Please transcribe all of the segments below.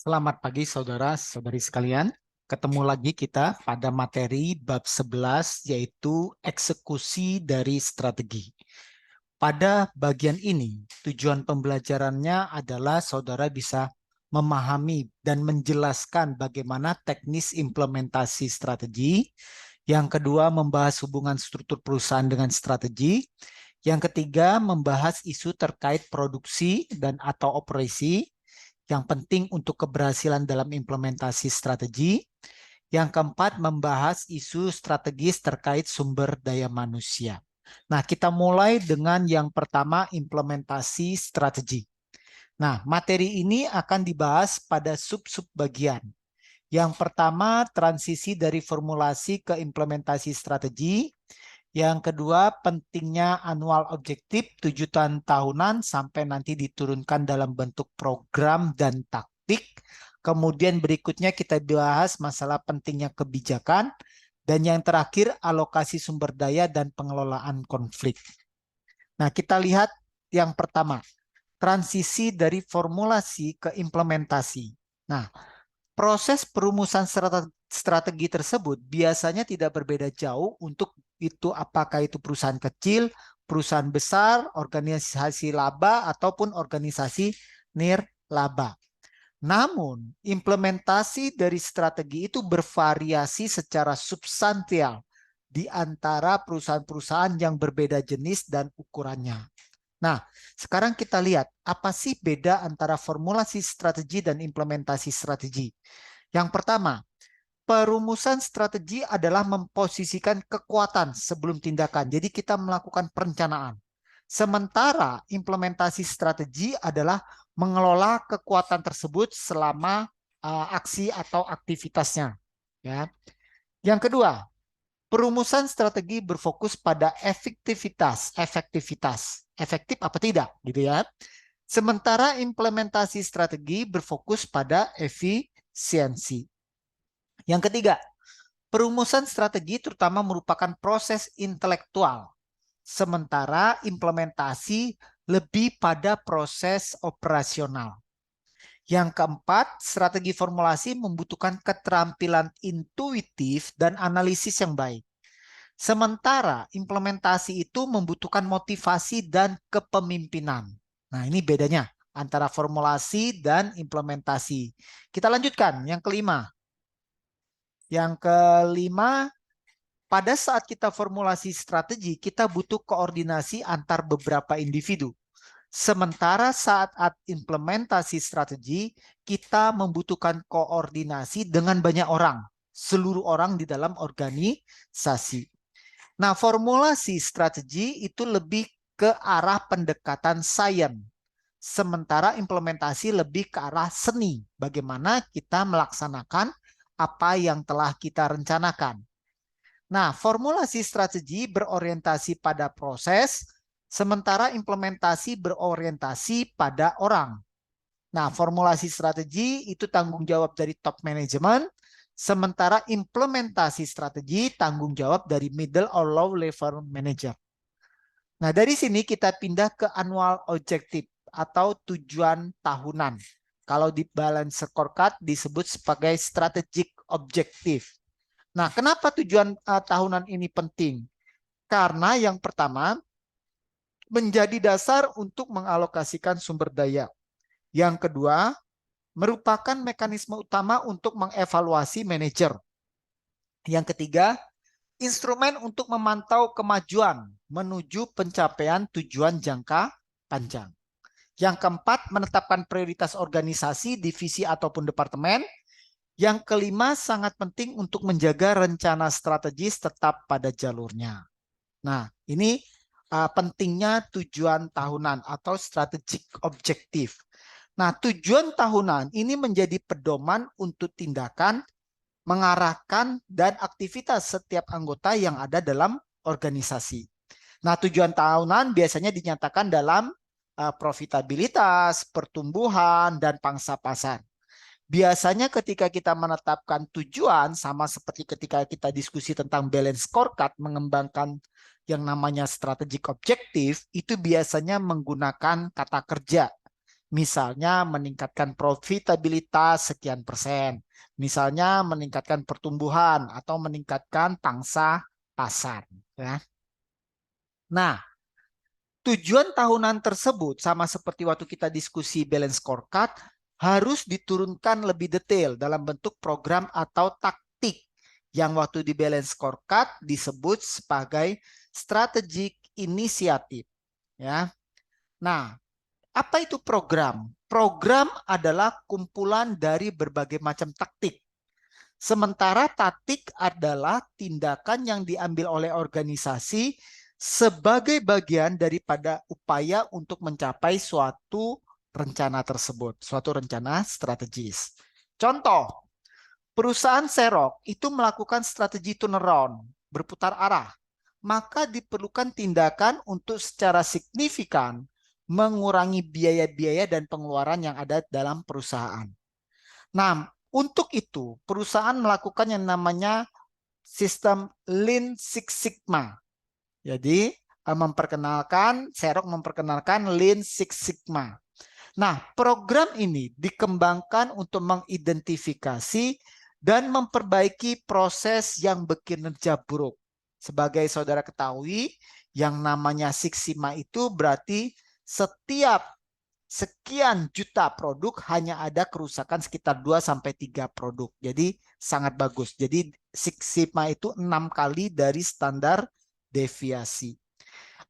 Selamat pagi saudara-saudari sekalian. Ketemu lagi kita pada materi bab 11 yaitu eksekusi dari strategi. Pada bagian ini, tujuan pembelajarannya adalah saudara bisa memahami dan menjelaskan bagaimana teknis implementasi strategi. Yang kedua, membahas hubungan struktur perusahaan dengan strategi. Yang ketiga, membahas isu terkait produksi dan atau operasi yang penting untuk keberhasilan dalam implementasi strategi. Yang keempat, membahas isu strategis terkait sumber daya manusia. Nah, kita mulai dengan yang pertama, implementasi strategi. Nah, materi ini akan dibahas pada sub-sub bagian. Yang pertama, transisi dari formulasi ke implementasi strategi. Yang kedua, pentingnya annual objektif 7 tahun tahunan sampai nanti diturunkan dalam bentuk program dan taktik. Kemudian berikutnya kita bahas masalah pentingnya kebijakan. Dan yang terakhir, alokasi sumber daya dan pengelolaan konflik. Nah, kita lihat yang pertama, transisi dari formulasi ke implementasi. Nah, proses perumusan strategi tersebut biasanya tidak berbeda jauh untuk itu apakah itu perusahaan kecil, perusahaan besar, organisasi laba, ataupun organisasi nirlaba. Namun, implementasi dari strategi itu bervariasi secara substansial di antara perusahaan-perusahaan yang berbeda jenis dan ukurannya. Nah, sekarang kita lihat apa sih beda antara formulasi strategi dan implementasi strategi. Yang pertama, perumusan strategi adalah memposisikan kekuatan sebelum tindakan. Jadi kita melakukan perencanaan. Sementara implementasi strategi adalah mengelola kekuatan tersebut selama aksi atau aktivitasnya. Ya. Yang kedua, perumusan strategi berfokus pada efektivitas, efektif apa tidak, gitu ya. Sementara implementasi strategi berfokus pada efisiensi. Yang ketiga, perumusan strategi terutama merupakan proses intelektual, sementara implementasi lebih pada proses operasional. Yang keempat, strategi formulasi membutuhkan keterampilan intuitif dan analisis yang baik. Sementara implementasi itu membutuhkan motivasi dan kepemimpinan. Nah, ini bedanya antara formulasi dan implementasi. Kita lanjutkan yang kelima. Yang kelima, pada saat kita formulasi strategi, kita butuh koordinasi antar beberapa individu. Sementara saat implementasi strategi, kita membutuhkan koordinasi dengan banyak orang, seluruh orang di dalam organisasi. Nah, formulasi strategi itu lebih ke arah pendekatan sains, sementara implementasi lebih ke arah seni, bagaimana kita melaksanakan apa yang telah kita rencanakan. Nah, formulasi strategi berorientasi pada proses, sementara implementasi berorientasi pada orang. Nah, formulasi strategi itu tanggung jawab dari top management, sementara implementasi strategi tanggung jawab dari middle or low level manager. Nah, dari sini kita pindah ke annual objective atau tujuan tahunan. Kalau di balance scorecard disebut sebagai strategic objective. Nah, kenapa tujuan tahunan ini penting? Karena yang pertama, menjadi dasar untuk mengalokasikan sumber daya. Yang kedua, merupakan mekanisme utama untuk mengevaluasi manajer. Yang ketiga, instrumen untuk memantau kemajuan menuju pencapaian tujuan jangka panjang. Yang keempat, menetapkan prioritas organisasi, divisi, ataupun departemen. Yang kelima, sangat penting untuk menjaga rencana strategis tetap pada jalurnya. Nah, ini pentingnya tujuan tahunan atau strategic objective. Nah, tujuan tahunan ini menjadi pedoman untuk tindakan, mengarahkan, dan aktivitas setiap anggota yang ada dalam organisasi. Nah, tujuan tahunan biasanya dinyatakan dalam profitabilitas, pertumbuhan, dan pangsa pasar. Biasanya ketika kita menetapkan tujuan, sama seperti ketika kita diskusi tentang balance scorecard, mengembangkan yang namanya strategic objective, itu biasanya menggunakan kata kerja. Misalnya meningkatkan profitabilitas sekian persen. Misalnya meningkatkan pertumbuhan atau meningkatkan pangsa pasar. Ya. Nah, tujuan tahunan tersebut sama seperti waktu kita diskusi balance scorecard harus diturunkan lebih detail dalam bentuk program atau taktik yang waktu di balance scorecard disebut sebagai strategic initiative. Ya. Nah, apa itu program? Program adalah kumpulan dari berbagai macam taktik. Sementara taktik adalah tindakan yang diambil oleh organisasi sebagai bagian daripada upaya untuk mencapai suatu rencana tersebut, suatu rencana strategis. Contoh, perusahaan Xerox itu melakukan strategi turnaround, berputar arah. Maka diperlukan tindakan untuk secara signifikan mengurangi biaya-biaya dan pengeluaran yang ada dalam perusahaan. Nah, untuk itu perusahaan melakukan yang namanya sistem Lean Six Sigma. Jadi Xerox memperkenalkan Lean Six Sigma. Nah, program ini dikembangkan untuk mengidentifikasi dan memperbaiki proses yang berkinerja buruk. Sebagai saudara ketahui, yang namanya Six Sigma itu berarti setiap sekian juta produk hanya ada kerusakan sekitar 2-3 produk. Jadi sangat bagus. Jadi Six Sigma itu 6 kali dari standar deviasi.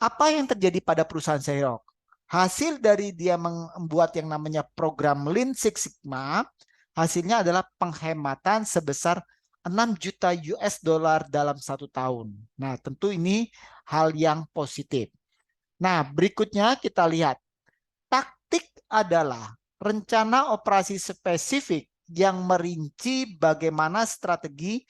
Apa yang terjadi pada perusahaan Xerox? Hasil dari dia membuat yang namanya program Lean Six Sigma, hasilnya adalah penghematan sebesar 6 juta US dollar dalam 1 tahun. Nah, tentu ini hal yang positif. Nah, berikutnya kita lihat. Taktik adalah rencana operasi spesifik yang merinci bagaimana strategi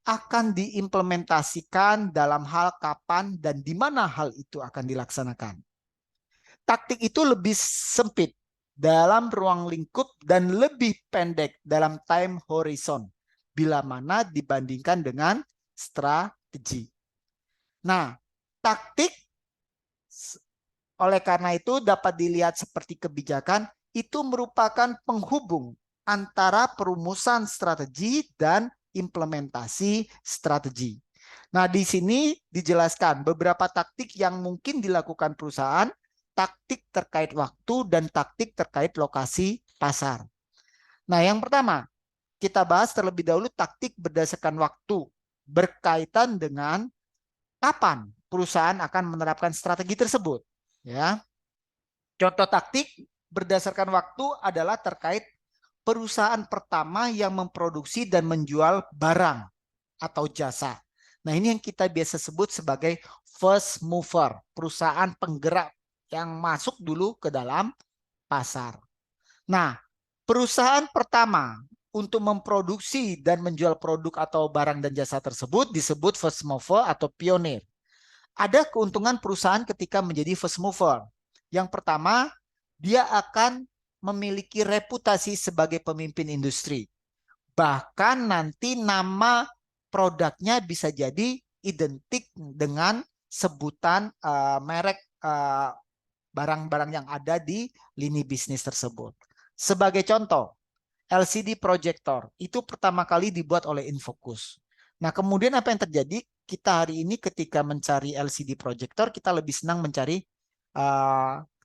akan diimplementasikan dalam hal kapan dan di mana hal itu akan dilaksanakan. Taktik itu lebih sempit dalam ruang lingkup dan lebih pendek dalam time horizon bila mana dibandingkan dengan strategi. Nah, taktik oleh karena itu dapat dilihat seperti kebijakan itu merupakan penghubung antara perumusan strategi dan implementasi strategi. Nah, di sini dijelaskan beberapa taktik yang mungkin dilakukan perusahaan, taktik terkait waktu dan taktik terkait lokasi pasar. Nah, yang pertama, kita bahas terlebih dahulu taktik berdasarkan waktu berkaitan dengan kapan perusahaan akan menerapkan strategi tersebut. Ya, contoh taktik berdasarkan waktu adalah terkait perusahaan pertama yang memproduksi dan menjual barang atau jasa. Nah, ini yang kita biasa sebut sebagai first mover, perusahaan penggerak yang masuk dulu ke dalam pasar. Nah, perusahaan pertama untuk memproduksi dan menjual produk atau barang dan jasa tersebut disebut first mover atau pionir. Ada keuntungan perusahaan ketika menjadi first mover. Yang pertama, dia akan memiliki reputasi sebagai pemimpin industri. Bahkan nanti nama produknya bisa jadi identik dengan sebutan merek barang-barang yang ada di lini bisnis tersebut. Sebagai contoh, LCD projector itu pertama kali dibuat oleh Infocus. Nah, kemudian apa yang terjadi? Kita hari ini ketika mencari LCD projector, kita lebih senang mencari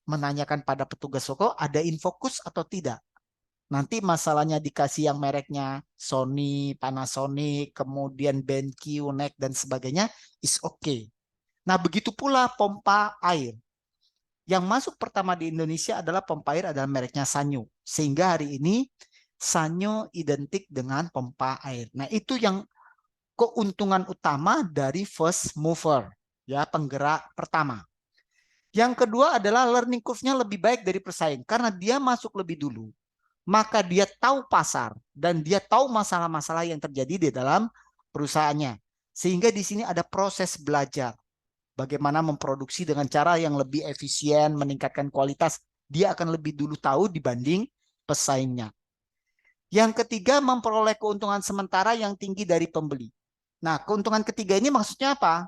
menanyakan pada petugas toko ada Infocus atau tidak. Nanti masalahnya dikasih yang mereknya Sony, Panasonic, kemudian BenQ, NEC dan sebagainya is okay. Nah, begitu pula pompa air. Yang masuk pertama di Indonesia adalah pompa air adalah mereknya Sanyo. Sehingga hari ini Sanyo identik dengan pompa air. Nah, itu yang keuntungan utama dari first mover, ya, penggerak pertama. Yang kedua adalah learning curve-nya lebih baik dari pesaing karena dia masuk lebih dulu. Maka dia tahu pasar dan dia tahu masalah-masalah yang terjadi di dalam perusahaannya. Sehingga di sini ada proses belajar. Bagaimana memproduksi dengan cara yang lebih efisien, meningkatkan kualitas. Dia akan lebih dulu tahu dibanding pesaingnya. Yang ketiga, memperoleh keuntungan sementara yang tinggi dari pembeli. Nah, keuntungan ketiga ini maksudnya apa?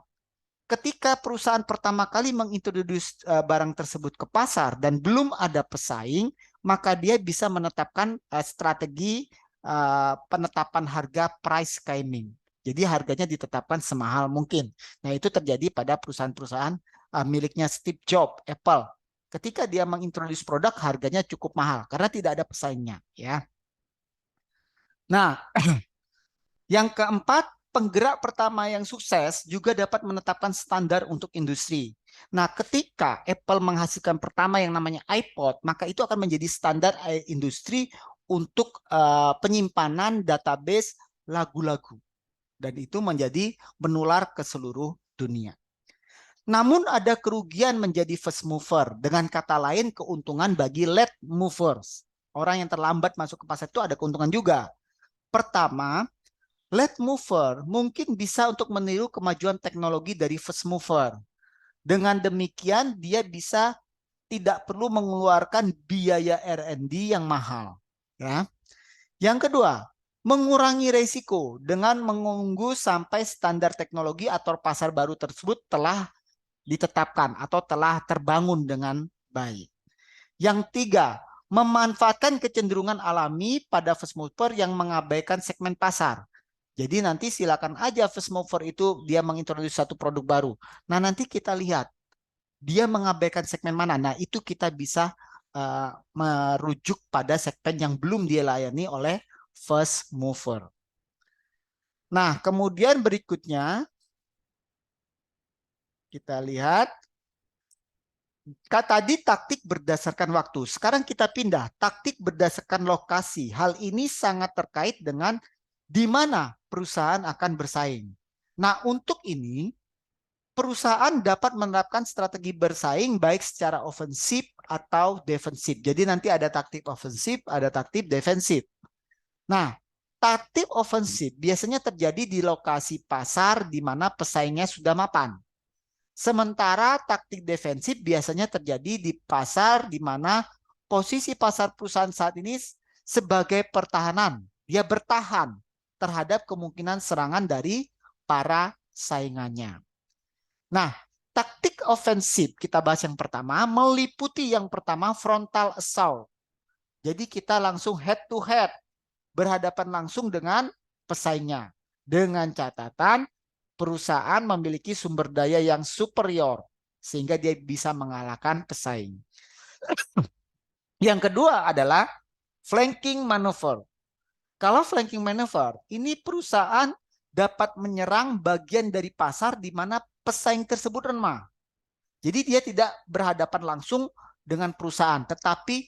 Ketika perusahaan pertama kali mengintroduce barang tersebut ke pasar dan belum ada pesaing, maka dia bisa menetapkan strategi penetapan harga price capping. Jadi harganya ditetapkan semahal mungkin. Nah, itu terjadi pada perusahaan-perusahaan miliknya Steve Jobs, Apple. Ketika dia mengintroduksi produk, harganya cukup mahal karena tidak ada pesaingnya, ya. Nah, yang keempat, penggerak pertama yang sukses juga dapat menetapkan standar untuk industri. Nah, ketika Apple menghasilkan pertama yang namanya iPod, maka itu akan menjadi standar industri untuk penyimpanan database lagu-lagu. Dan itu menjadi menular ke seluruh dunia. Namun ada kerugian menjadi first mover. Dengan kata lain, keuntungan bagi late movers. Orang yang terlambat masuk ke pasar itu ada keuntungan juga. Pertama, late mover mungkin bisa untuk meniru kemajuan teknologi dari first mover. Dengan demikian, dia bisa tidak perlu mengeluarkan biaya R&D yang mahal. Ya. Yang kedua, mengurangi risiko dengan menunggu sampai standar teknologi atau pasar baru tersebut telah ditetapkan atau telah terbangun dengan baik. Yang tiga, memanfaatkan kecenderungan alami pada first mover yang mengabaikan segmen pasar. Jadi nanti silakan aja first mover itu dia mengintroduksi satu produk baru. Nah, nanti kita lihat dia mengabaikan segmen mana. Nah, itu kita bisa merujuk pada segmen yang belum dia layani oleh first mover. Nah, kemudian berikutnya kita lihat tadi taktik berdasarkan waktu. Sekarang kita pindah taktik berdasarkan lokasi. Hal ini sangat terkait dengan di mana perusahaan akan bersaing. Nah, untuk ini perusahaan dapat menerapkan strategi bersaing baik secara ofensif atau defensif. Jadi nanti ada taktik ofensif, ada taktik defensif. Nah, taktik ofensif biasanya terjadi di lokasi pasar di mana pesaingnya sudah mapan. Sementara taktik defensif biasanya terjadi di pasar di mana posisi pasar perusahaan saat ini sebagai pertahanan. Dia bertahan terhadap kemungkinan serangan dari para saingannya. Nah, taktik ofensif kita bahas yang pertama, meliputi yang pertama frontal assault. Jadi kita langsung head to head, berhadapan langsung dengan pesaingnya. Dengan catatan perusahaan memiliki sumber daya yang superior sehingga dia bisa mengalahkan pesaing. Yang kedua adalah flanking maneuver. Kalau flanking maneuver, ini perusahaan dapat menyerang bagian dari pasar di mana pesaing tersebut lemah. Jadi dia tidak berhadapan langsung dengan perusahaan, tetapi